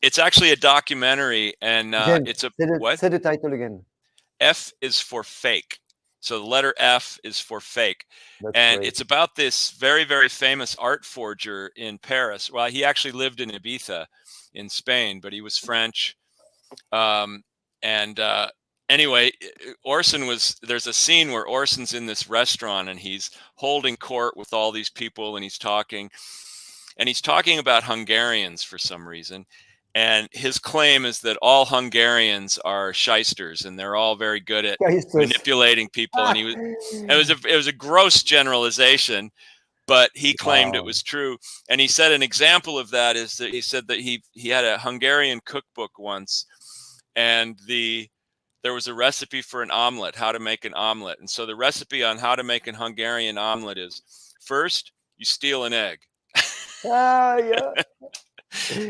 It's actually a documentary, and it's a what? Say the title again. F is for Fake. So the letter F is for fake. And it's about this very, very famous art forger in Paris. Well, he actually lived in Ibiza in Spain, but he was French. Anyway, there's a scene where Orson's in this restaurant and he's holding court with all these people, and he's talking about Hungarians for some reason. And his claim is that all Hungarians are shysters, and they're all very good at manipulating people. And it was a gross generalization, but he claimed it was true. And he said an example of that is that he said that he had a Hungarian cookbook once, and there was a recipe for an omelet, how to make an omelet. And so the recipe on how to make an Hungarian omelet is, first, you steal an egg.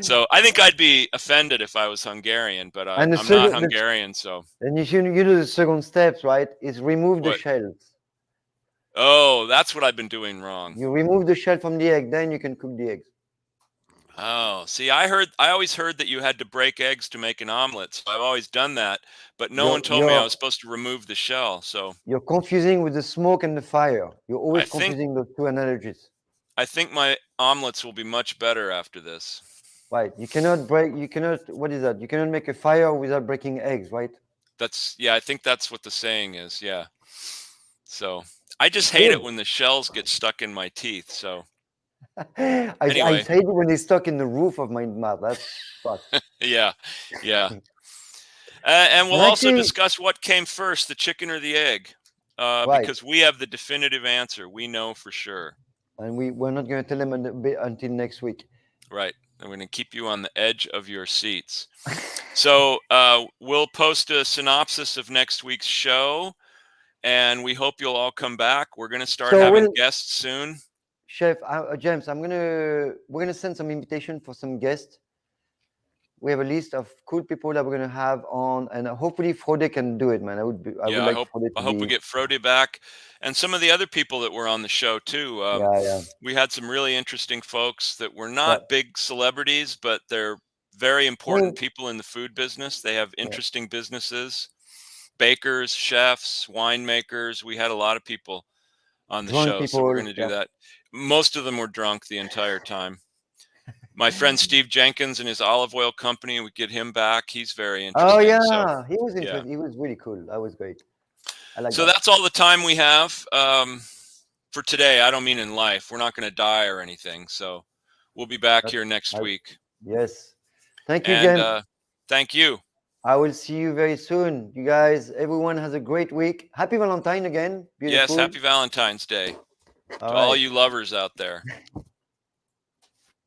So I think I'd be offended if I was Hungarian, but I'm not Hungarian. So. And you do the second steps, right? Is remove the shells. Oh, that's what I've been doing wrong. You remove the shell from the egg, then you can cook the eggs. Oh, see, I always heard that you had to break eggs to make an omelet. So I've always done that, but no one told me I was supposed to remove the shell. So you're confusing with the smoke and the fire. You're always confusing those two analogies. I think my omelets will be much better after this. Right. You cannot what is that? You cannot make a fire without breaking eggs, right? I think that's what the saying is. Yeah. So I just hate it when the shells get stuck in my teeth. So I hate it when they stuck in the roof of my mouth. That's fucked. Yeah. And we'll also discuss what came first, the chicken or the egg, because we have the definitive answer. We know for sure. And we're not going to tell them until next week. Right. I'm going to keep you on the edge of your seats. So we'll post a synopsis of next week's show, and we hope you'll all come back. We're going to start having guests soon. Chef James, we're gonna send some invitation for some guests. we have a list of cool people that we're gonna have on, and hopefully Frode can do it, man. I would Yeah, like Frode I to hope we be. get Frode back, and some of the other people that were on the show too. Yeah. We had some really interesting folks that were Yeah. not big celebrities, but they're very I important mean, people in the food business. They have yeah. interesting businesses, bakers, chefs, winemakers. We had a lot of people on the Drunk show, so we're going people. to do Yeah. that. Most of them were drunk the entire time. My friend Steve Jenkins and his olive oil company, we get him back. He's very Oh interesting. So yeah, he was yeah. interesting. He was really cool. That was great. I like So that. that's all the time we have for today. I don't mean in life. We're not going to die or anything. So we'll be back here next week. Yes. Thank you, And Jen. thank you. I will see you very soon. You guys, everyone has a great week. Happy Valentine again. Beautiful. Yes, happy Valentine's Day to All all right. you lovers out there.